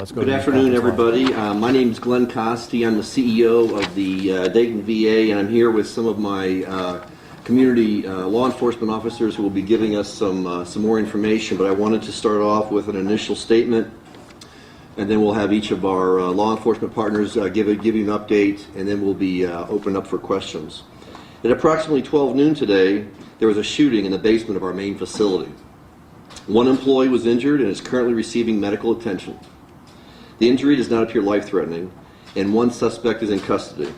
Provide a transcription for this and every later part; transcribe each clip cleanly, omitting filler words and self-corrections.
Good afternoon, everybody. My name is Glenn Costi. I'm the CEO of the Dayton VA, and I'm here with some of my community law enforcement officers who will be giving us some more information. But I wanted to start off with an initial statement, and then we'll have each of our law enforcement partners give you an update, and then we'll be open up for questions. At approximately 12 noon today, there was a shooting in the basement of our main facility. One employee was injured and is currently receiving medical attention. The injury does not appear life-threatening, and one suspect is in custody.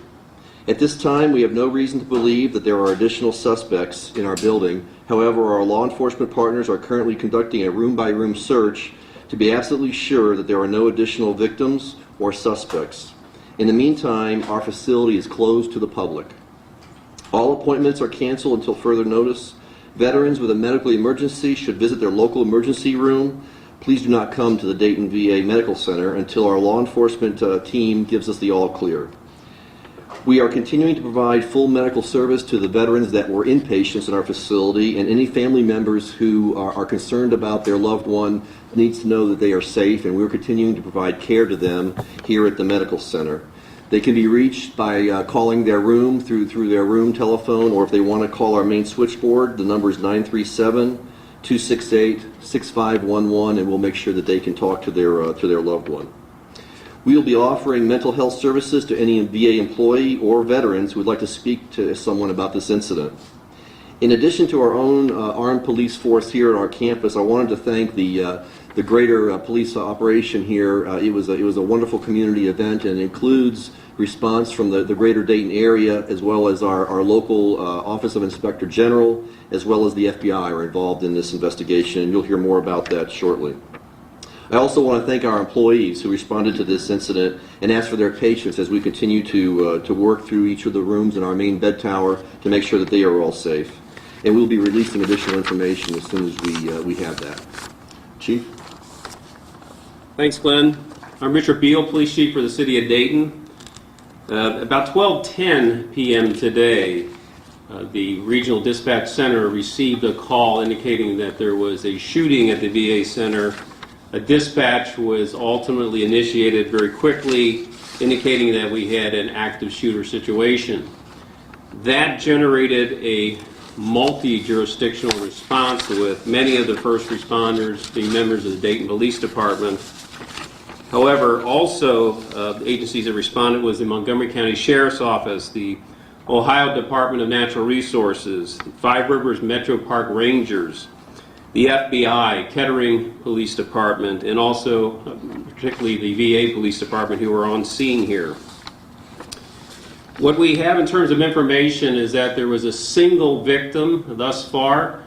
At this time, we have no reason to believe that there are additional suspects in our building. However, our law enforcement partners are currently conducting a room-by-room search to be absolutely sure that there are no additional victims or suspects. In the meantime, our facility is closed to the public. All appointments are canceled until further notice. Veterans with a medical emergency should visit their local emergency room. Please do not come to the Dayton VA Medical Center until our law enforcement team gives us the all clear. We are continuing to provide full medical service to the veterans that were inpatients in our facility, and any family members who are concerned about their loved one needs to know that they are safe, and we're continuing to provide care to them here at the medical center. They can be reached by calling their room through their room telephone, or if they want to call our main switchboard, the number is 937-268-6511, and we'll make sure that they can talk to their loved one. We will be offering mental health services to any VA employee or veterans who would like to speak to someone about this incident. In addition to our own armed police force here at our campus, I wanted to thank the greater police operation here. It was a wonderful community event, and includes response from the greater Dayton area, as well as our local Office of Inspector General, as well as the FBI are involved in this investigation, and you'll hear more about that shortly. I also want to thank our employees who responded to this incident and ask for their patience as we continue to work through each of the rooms in our main bed tower to make sure that they are all safe. And we'll be releasing additional information as soon as we have that. Chief? Thanks, Glenn. I'm Richard Beal, Police Chief for the City of Dayton. About 12:10 p.m. today, the Regional Dispatch Center received a call indicating that there was a shooting at the VA Center. A dispatch was ultimately initiated very quickly, indicating that we had an active shooter situation. That generated a multi-jurisdictional response, with many of the first responders being members of the Dayton Police Department. However, also the agencies that responded was the Montgomery County Sheriff's Office, the Ohio Department of Natural Resources, Five Rivers Metro Park Rangers, the FBI, Kettering Police Department, and also particularly the VA Police Department, who were on scene here. What we have in terms of information is that there was a single victim thus far.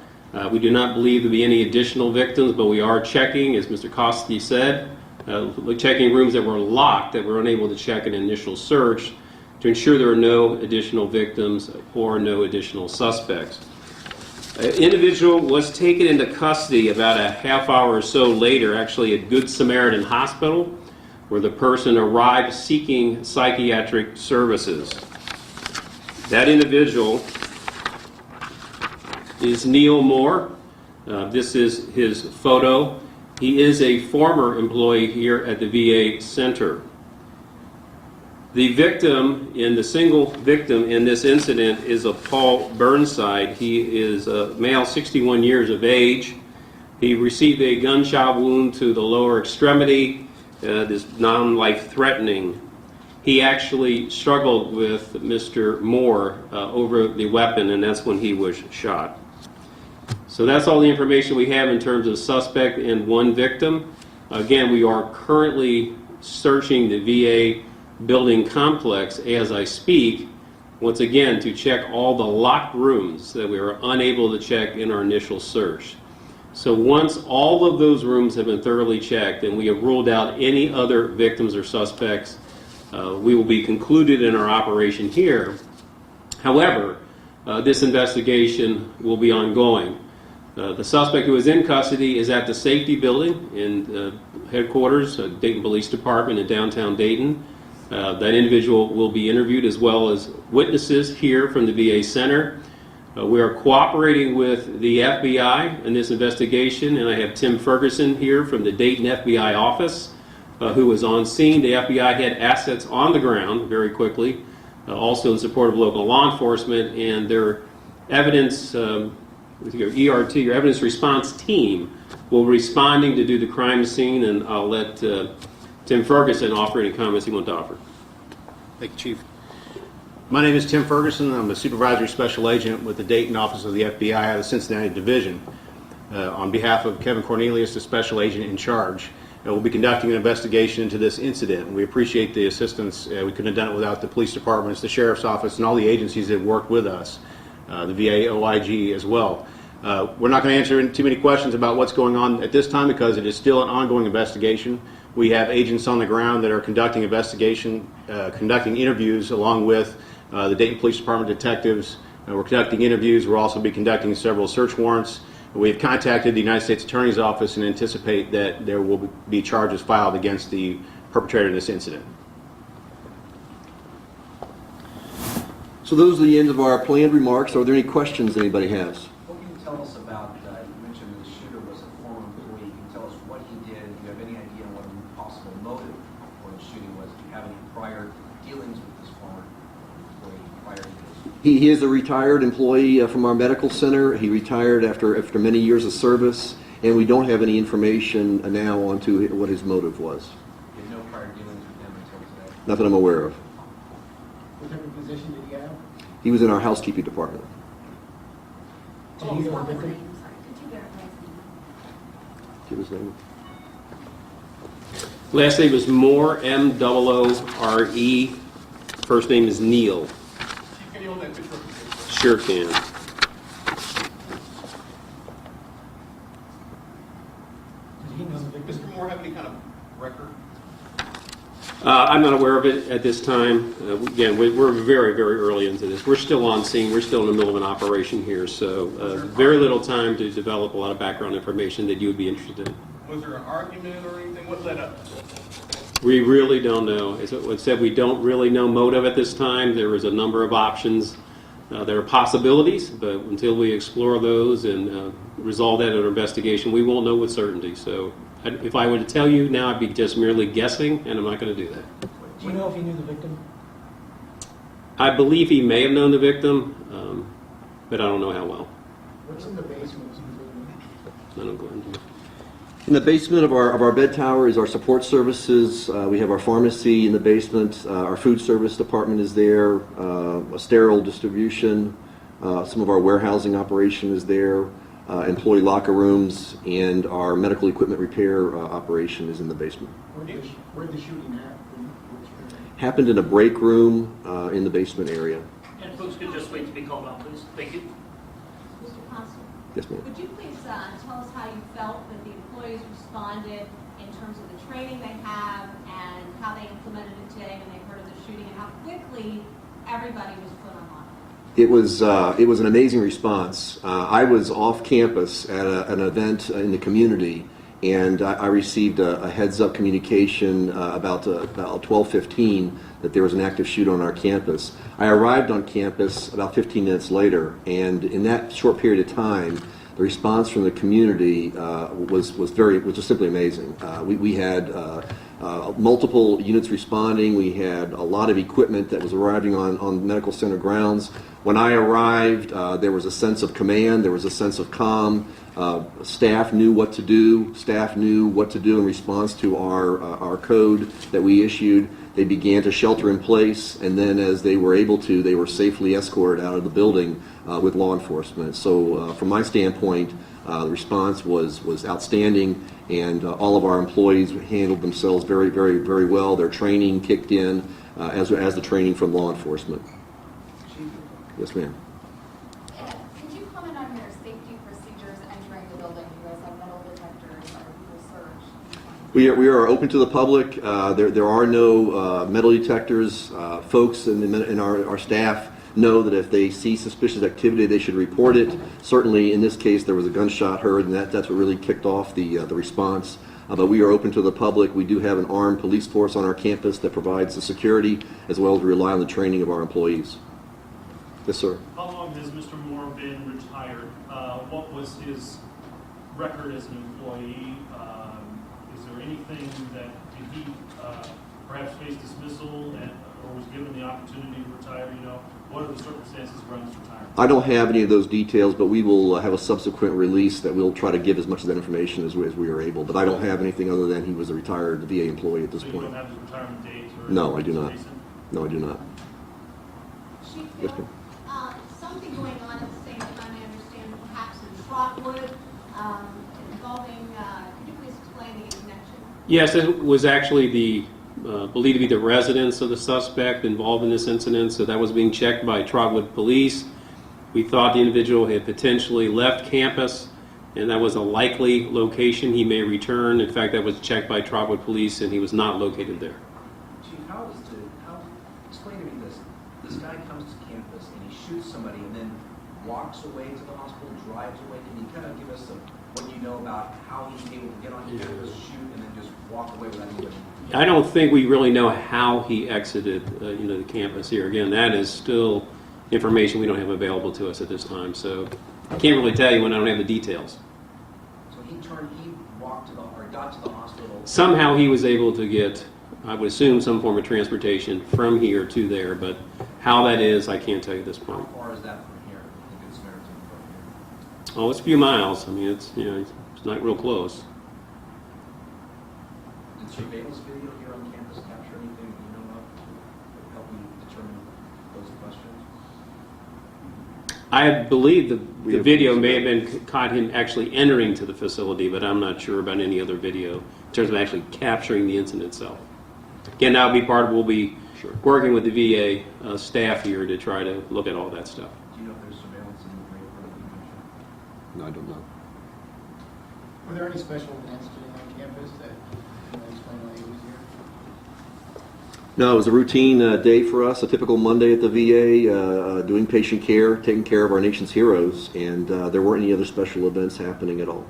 We do not believe there will be any additional victims, but we are checking, as Mr. Costi said, checking rooms that were locked that were unable to check an initial search to ensure there are no additional victims or no additional suspects. An individual was taken into custody about a half hour or so later, actually at Good Samaritan Hospital, where the person arrived seeking psychiatric services. That individual is Neil Moore. This is his photo. He is a former employee here at the VA Center. The victim, the single victim in this incident, is a Paul Burnside. He is a male, 61 years of age. He received a gunshot wound to the lower extremity. This non-life-threatening. He actually struggled with Mr. Moore over the weapon, and that's when he was shot. So that's all the information we have in terms of suspect and one victim. Again, we are currently searching the VA building complex as I speak, once again to check all the locked rooms that we were unable to check in our initial search. So once all of those rooms have been thoroughly checked and we have ruled out any other victims or suspects, we will be concluded in our operation here. However, this investigation will be ongoing. The suspect who is in custody is at the safety building in headquarters, Dayton Police Department in downtown Dayton. That individual will be interviewed, as well as witnesses here from the VA Center. We are cooperating with the FBI in this investigation, and I have Tim Ferguson here from the Dayton FBI office who was on scene. The FBI had assets on the ground very quickly, also in support of local law enforcement, and their evidence, with your ERT, your evidence response team, will be responding to do the crime scene, and I'll let Tim Ferguson offer any comments he wants to offer. Thank you, Chief. My name is Tim Ferguson. I'm a supervisory special agent with the Dayton office of the FBI out of the Cincinnati Division. On behalf of Kevin Cornelius, the special agent in charge, we'll be conducting an investigation into this incident. We appreciate the assistance. We couldn't have done it without the police departments, the sheriff's office, and all the agencies that worked with us, the VA OIG as well. We're not going to answer too many questions about what's going on at this time because it is still an ongoing investigation. We have agents on the ground that are conducting investigation, conducting interviews along with the Dayton Police Department detectives. We're conducting interviews. We'll also be conducting several search warrants. We've contacted the United States Attorney's Office and anticipate that there will be charges filed against the perpetrator of this incident. So those are the end of our planned remarks. Are there any questions anybody has? What can you tell us about, you mentioned the shooter was a former employee. Can you tell us what he did? Do you have any idea what a possible motive for the shooting was? Do you have any prior dealings with this former employee prior to this? He is a retired employee from our medical center. He retired after many years of service, and we don't have any information now on to what his motive was. You have no prior dealings with him until today? Not that I'm aware of. Whatever position did he have? He was in our housekeeping department. Did he know the victim? Give his name. Last name is Moore, M-O-O-R-E. First name is Neil. Can you hold that picture up? Sure can. Did he know the victim? Mr. Moore have any kind of record? I'm not aware of it at this time. Again, we're very, very early into this. We're still on scene. We're still in the middle of an operation here, so very little time to develop a lot of background information that you would be interested in. Was there an argument or anything? What led up? We really don't know. As I said, we don't really know motive at this time. There is a number of options. There are possibilities, but until we explore those and resolve that in our investigation, we won't know with certainty. So if I were to tell you now, I'd be just merely guessing, and I'm not going to do that. Do you know if he knew the victim? I believe he may have known the victim, but I don't know how well. What's in the basement? I don't go into it. In the basement of our bed tower is our support services. We have our pharmacy in the basement. Our food service department is there. A sterile distribution. Some of our warehousing operation is there. Employee locker rooms, and our medical equipment repair operation is in the basement. Where did the shooting happen? Happened in a break room in the basement area. And folks could just wait to be called out, please. Thank you. Mr. Constable, Yes, ma'am. would you please tell us how you felt that the employees responded in terms of the training they have and how they implemented it today when they heard of the shooting and how quickly everybody was put on lockdown? It was an amazing response. I was off campus at an event in the community, and I received a heads-up communication about 12:15 that there was an active shooter on our campus. I arrived on campus about 15 minutes later, and in that short period of time, the response from the community was just simply amazing. We had multiple units responding. We had a lot of equipment that was arriving on medical center grounds. When I arrived, there was a sense of command. There was a sense of calm. Staff knew what to do. Staff knew what to do in response to our code that we issued. They began to shelter in place, and then as they were able to, they were safely escorted out of the building with law enforcement. So from my standpoint, the response was outstanding, and all of our employees handled themselves very, very, very well. Their training kicked in as the training from law enforcement. Yes, ma'am. Could you comment on your safety procedures entering the building? You guys have metal detectors. Are people searched? We are open to the public. There are no metal detectors. Folks in our staff know that if they see suspicious activity, they should report it. Certainly, in this case, there was a gunshot heard, and that's what really kicked off the response. But we are open to the public. We do have an armed police force on our campus that provides the security, as well as rely on the training of our employees. Yes, sir. How long has Mr. Moore been retired? What was his record as an employee? Is there anything that did he perhaps face dismissal or was given the opportunity to retire? You know, what are the circumstances around his retirement? I don't have any of those details, but we will have a subsequent release that we'll try to give as much of that information as we are able. But I don't have anything other than he was a retired VA employee at this So you point. don't have his retirement date? Or No, I do not. recent? No, I do not. Chief Yes, Bill, something going on at the same time, I understand, perhaps in Trotwood, involving, could you please explain the connection? Yes, it was actually the believed to be the residence of the suspect involved in this incident, so that was being checked by Trotwood Police. We thought the individual had potentially left campus, and that was a likely location he may return. In fact, that was checked by Trotwood Police, and he was not located there. Chief, explain to me this. This guy comes to campus and he shoots somebody and then walks away to the hospital, drives away. Can you kind of give us what you know about how he's able to get on campus, shoot, and then just walk away without anybody? I don't think we really know how he exited the campus here. Again, that is still information we don't have available to us at this time, so I can't really tell you when I don't have the details. So he walked to got to the hospital. Somehow he was able to get, I would assume, some form of transportation from here to there, but how that is, I can't tell you at this How point. far is that from here? I think it's Samaritan from here. Oh, it's a few miles. I mean, it's it's not real close. Did surveillance video here on campus capture anything that you know of to help you determine those questions? I believe We the have- video may have been caught him actually entering to the facility, but I'm not sure about any other video in terms of actually capturing the incident itself. Again, that will be part of, we'll be Sure. working with the VA staff here to try to look at all that stuff. Do you know if there's surveillance in the grade for the convention? No, I don't know. Were there any special events during on campus that explain why he was here? No, it was a routine day for us, a typical Monday at the VA, doing patient care, taking care of our nation's heroes, and there weren't any other special events happening at all.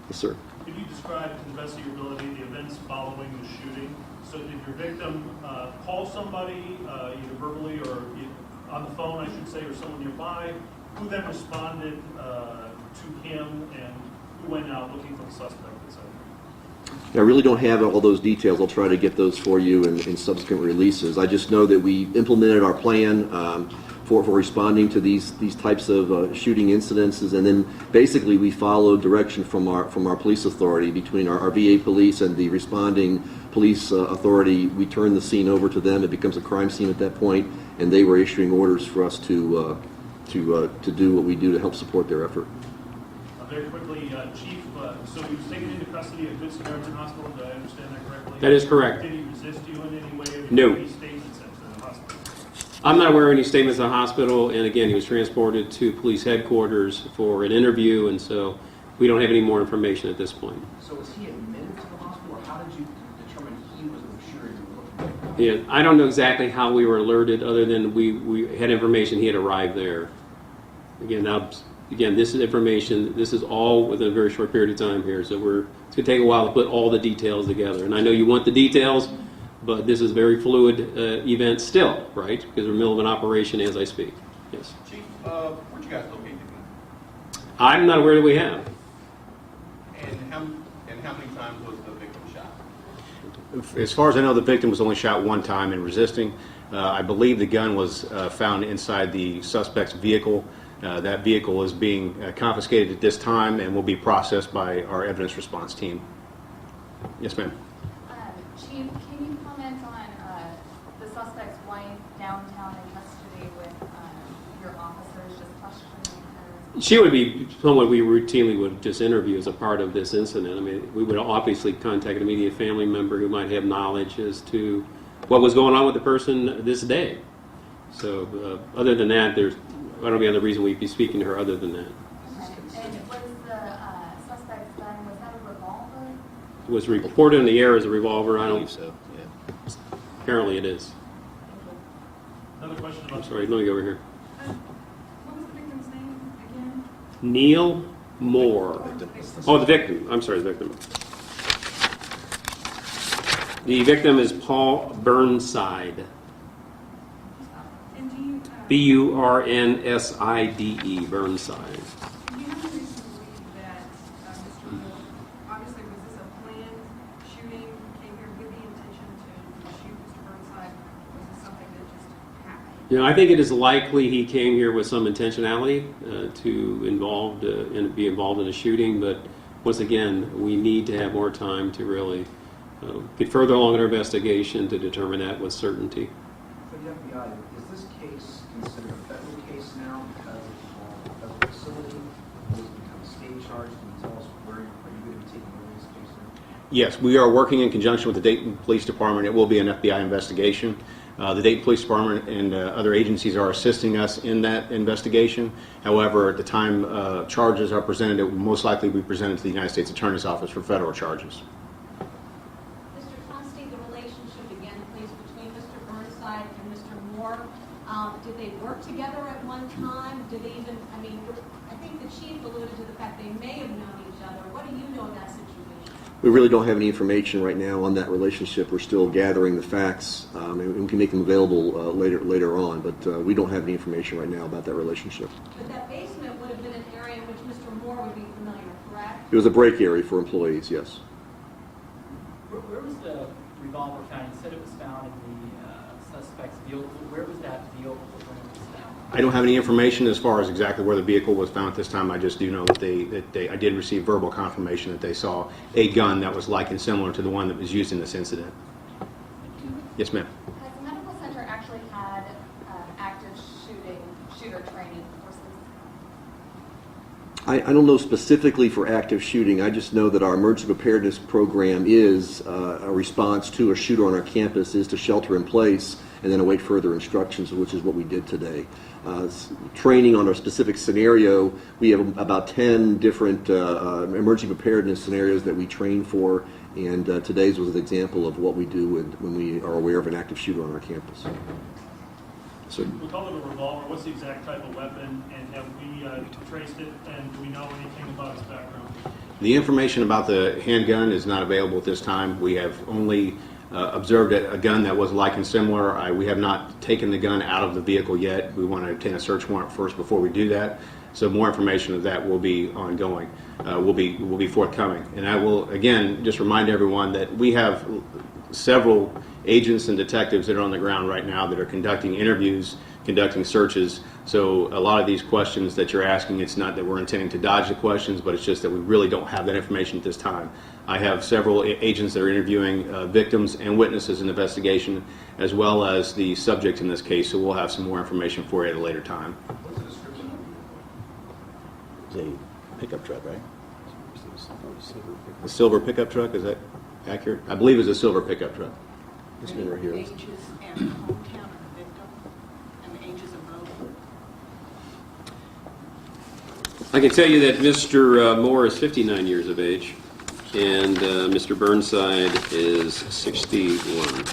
Yes, sir. Could you describe, to the best of your ability, the events following the shooting? So did your victim call somebody, either verbally or on the phone, I should say, or someone nearby, who then responded to him, and who went out looking for the suspect, et cetera? I really don't have all those details. I'll try to get those for you in subsequent releases. I just know that we implemented our plan for responding to these types of shooting incidences, and then basically we followed direction from our police authority. Between our VA police and the responding police authority, we turn the scene over to them. It becomes a crime scene at that point, and they were issuing orders for us to do what we do to help support their effort. Very quickly, Chief, so he was taken into custody at Good Samaritan Hospital, did I understand that correctly? That is correct. Did he resist you in any way? Or did No. you make any statements at the hospital? I'm not aware of any statements at the hospital, and again, he was transported to police headquarters for an interview, and so we don't have any more information at this point. So was he admitted to the hospital, or how did you determine he was the shooter you were looking for? Yeah, I don't know exactly how we were alerted, other than we had information he had arrived there. Again, this is information, this is all within a very short period of time here, so it's going to take a while to put all the details together. And I know you want the details, but this is a very fluid event still, right? Because we're in the middle of an operation as I speak. Yes. Chief, where'd you guys locate the gun? I'm not aware that we have. And how many times was the victim shot? As far as I know, the victim was only shot one time in resisting. I believe the gun was found inside the suspect's vehicle. That vehicle is being confiscated at this time and will be processed by our evidence response team. Yes, ma'am. Chief, can you comment on the suspect's wife downtown in custody with your officers just questioning her? She would be someone we routinely would just interview as a part of this incident. I mean, we would obviously contact an immediate family member who might have knowledge as to what was going on with the person this day. So other than that, I don't know any other reason we'd be speaking to her other than that. Okay. And was the suspect's gun, was that a revolver? It was reported in the air as a revolver. I don't. so. Yeah. Apparently, it is. Another question I'm about... sorry. Let me go over here. What was the victim's name again? Neil Moore. Oh, the victim. I'm sorry, the victim. The victim is Paul Burnside. And do you, Burnside. Burnside. do you have a reason to believe that Mr. Wolf, obviously was this a planned shooting? I think it is likely he came here with some intentionality to be involved in a shooting, but once again, we need to have more time to really get further along in our investigation to determine that with certainty. For the FBI, is this case considered a federal case now because it's a federal facility? Will it become a state charge? Can you tell us where are you going to be taking over this case now? Yes, we are working in conjunction with the Dayton Police Department. It will be an FBI investigation. The Dayton Police Department and other agencies are assisting us in that investigation. However, at the time charges are presented, it will most likely be presented to the United States Attorney's Office for federal charges. Mr. Constey, the relationship again, please, between Mr. Burnside and Mr. Moore, did they work together at one time? Did they even, I think the chief alluded to the fact they may have known each other. What do you know of that situation? We really don't have any information right now on that relationship. We're still gathering the facts, and we can make them available later on, but we don't have any information right now about that relationship. But that basement would have been an area in which Mr. Moore would be familiar, correct? It was a break area for employees, yes. Where was the revolver found? You said it was found in the suspect's vehicle. Where was that vehicle when it was found? I don't have any information as far as exactly where the vehicle was found at this time. I just do know that I did receive verbal confirmation that they saw a gun that was like and similar to the one that was used in this incident. Yes, ma'am. Has the medical center actually had active shooter training courses? I don't know specifically for active shooting. I just know that our emergency preparedness program is a response to a shooter on our campus, is to shelter in place and then await further instructions, which is what we did today. Training on a specific scenario, we have about 10 different emergency preparedness scenarios that we train for, and today's was an example of what we do when we are aware of an active shooter on our campus. So, We'll call it a revolver. What's the exact type of weapon, and have we traced it, and do we know anything about its background? The information about the handgun is not available at this time. We have only observed a gun that was like and similar. We have not taken the gun out of the vehicle yet. We want to obtain a search warrant first before we do that. So more information of that will be ongoing, will be forthcoming. And I will, again, just remind everyone that we have several agents and detectives that are on the ground right now that are conducting interviews, conducting searches. So a lot of these questions that you're asking, it's not that we're intending to dodge the questions, but it's just that we really don't have that information at this time. I have several agents that are interviewing victims and witnesses in the investigation, as well as the subject in this case, so we'll have some more information for you at a later time. What's the description of the vehicle? It's a pickup truck, right? A silver pickup truck, is that accurate? I believe it's a silver pickup truck. this one right here. Ages and the hometown of the victim, and the ages of both. I can tell you that Mr. Moore is 59 years of age, and Mr. Burnside is 61.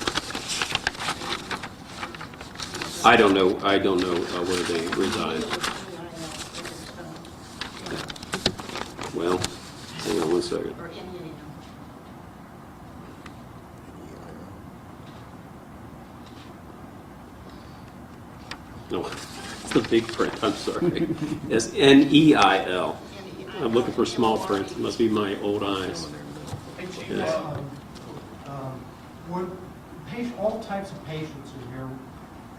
I don't know where they reside. Well, hang on one second. Or Indiana. No, it's the big print. I'm sorry. It's N-E-I-L. I'm looking for small print. It must be my old eyes. Yes. All types of patients are here,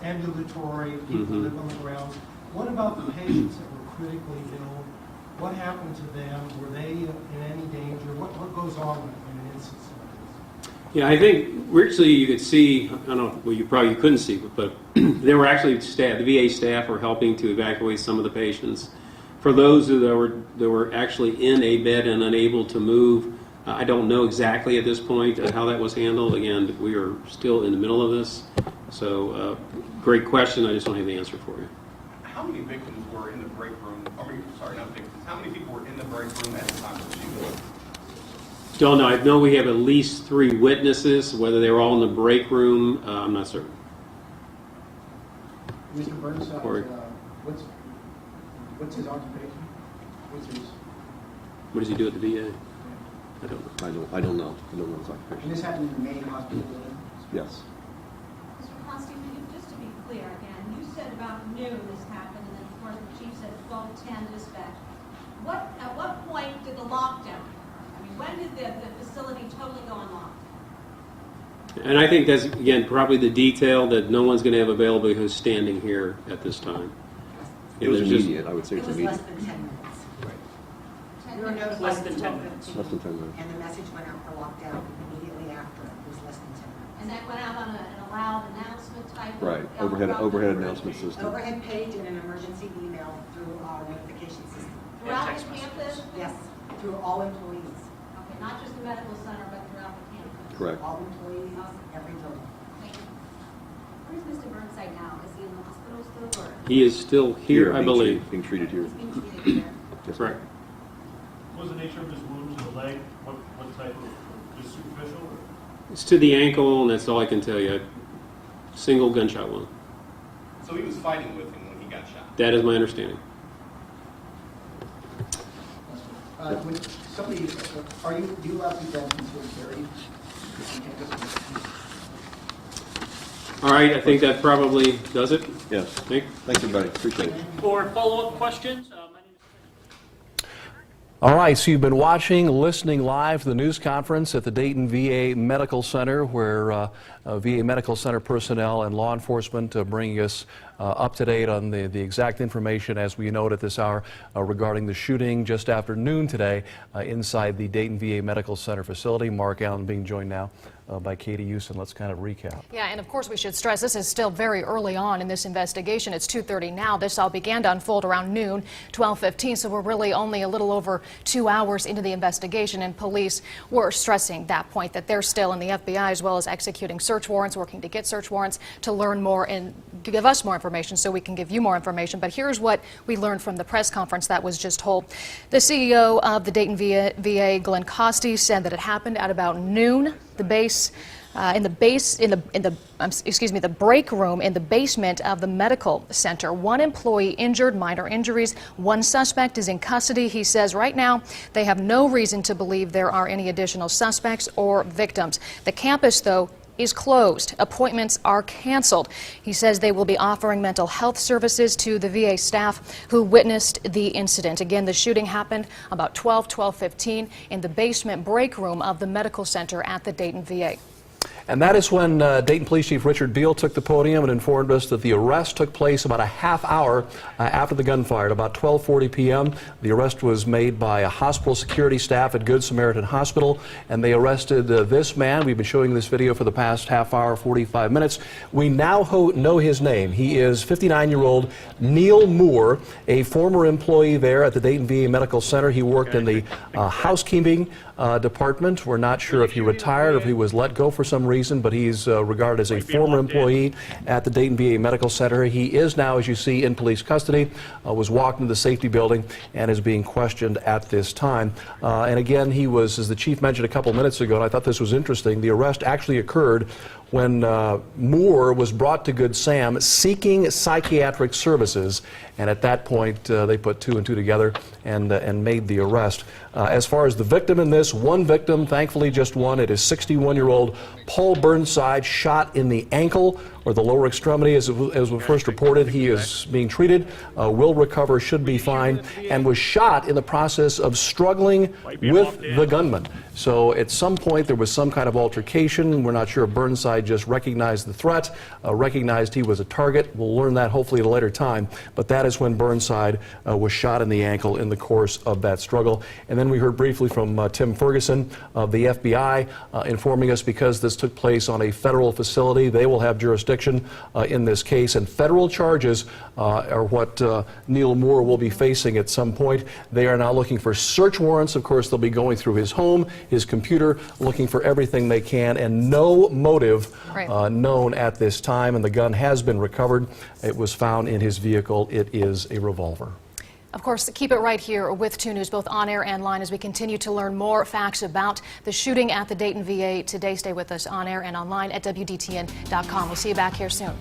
ambulatory, people who live on the grounds. What about the patients that were critically ill? What happened to them? Were they in any danger? What goes on in an instance like this? Yeah, I think virtually you could see, I don't know, well, you probably couldn't see, but there were actually staff, the VA staff were helping to evacuate some of the patients. For those that were actually in a bed and unable to move, I don't know exactly at this point how that was handled. Again, we are still in the middle of this. So, great question. I just don't have the answer for you. How many victims were in the break room? Sorry, not victims. How many people were in the break room at the time of the shooting? Don't know. I know we have at least 3 witnesses. Whether they were all in the break room, I'm not certain. Mr. Burnside, Corey. what's his occupation? What does he do at the VA? I don't know. I don't know his And occupation. this happened in the main hospital building? Yes. Mr. Constantine, just to be clear again, you said about noon this happened, and then of course the chief said 12:10 dispatch. At what point did the lockdown occur? I mean, when did the facility totally go unlocked? And I think that's, again, probably the detail that no one's going to have available who's standing here at this time. It was There's just- immediate. I would say It it's was immediate. less than 10 minutes. 10 We were minutes. notified Less than at 10 12:15, Less than 10 minutes. And the message went out for lockdown immediately after. It was less than 10 minutes. And that went out on an allowed announcement type of. Right. Overhead announcement system. Overhead page and an emergency email through our notification system. Throughout text the messages. campus? Yes, through all employees. Okay, not just the medical center, but throughout the campus? Correct. All employees, every building. Thank you. Where's Mr. Burnside now? Is he in the hospital still, or? He is still here, I being believe. treated- Being treated here. He's being treated here. Yes, Correct. What was the nature of his wounds in the leg? What type of, just superficial? Or? It's to the ankle, and that's all I can tell you. Single gunshot wound. So he was fighting with him when he got shot. That is my understanding. When somebody, do you allow people to concealed carry? All right, I think that probably does it. Yes. Nick? Thanks, everybody. Appreciate it. For follow-up questions, my name is All right, so you've been watching, listening live to the news conference at the Dayton VA Medical Center, where VA Medical Center personnel and law enforcement bringing us up to date on the exact information as we note at this hour regarding the shooting just after noon today inside the Dayton VA Medical Center facility. Mark Allen being joined now by Katie Houston. Let's kind of recap. Yeah, and of course we should stress this is still very early on in this investigation. It's 2:30 now. This all began to unfold around noon, 12:15, so we're really only a little over 2 hours into the investigation, and police were stressing that point, that they're still in the FBI as well as executing search warrants, working to get search warrants to learn more and give us more information so we can give you more information. But here's what we learned from the press conference that was just held. The CEO of the Dayton VA, Glenn Costi, said that it happened at about noon. The break room in the basement of the medical center. One employee injured, minor injuries. One suspect is in custody. He says right now they have no reason to believe there are any additional suspects or victims. The campus, though, is closed. Appointments are canceled. He says they will be offering mental health services to the VA staff who witnessed the incident. Again, the shooting happened about 12:15 in the basement break room of the medical center at the Dayton VA. And that is when Dayton Police Chief Richard Beal took the podium and informed us that the arrest took place about a half hour after the gunfire. At about 12:40 p.m., the arrest was made by a hospital security staff at Good Samaritan Hospital, and they arrested this man. We've been showing this video for the past half hour, 45 minutes. We now know his name. He is 59-year-old Neil Moore, a former employee there at the Dayton VA Medical Center. He worked in the housekeeping department. We're not sure if he retired or if he was let go for some reason, but he's regarded as a former employee at the Dayton VA Medical Center. He is now, as you see, in police custody, was walked into the safety building and is being questioned at this time. And again, he was, as the chief mentioned a couple minutes ago, and I thought this was interesting, the arrest actually occurred when Moore was brought to Good Sam seeking psychiatric services, and at that point they put two and two together and made the arrest. As far as the victim in this, one victim, thankfully just one. It is 61-year-old Paul Burnside, shot in the ankle or the lower extremity, as was first reported. He is being treated, will recover, should be fine, and was shot in the process of struggling with the gunman. So at some point there was some kind of altercation. We're not sure if Burnside just recognized the threat, recognized he was a target. We'll learn that hopefully at a later time. But that is when Burnside was shot in the ankle in the course of that struggle. And then we heard briefly from Tim Ferguson of the FBI informing us because this took place on a federal facility, they will have jurisdiction in this case, and federal charges are what Neil Moore will be facing at some point. They are now looking for search warrants. Of course, they'll be going through his home, his computer, looking for everything they can, and no motive known at this time, and the gun has been recovered. It was found in his vehicle. It is a revolver. Of course, keep it right here with 2 News, both on air and line, as we continue to learn more facts about the shooting at the Dayton VA today. Stay with us on air and online at WDTN.com. We'll see you back here soon.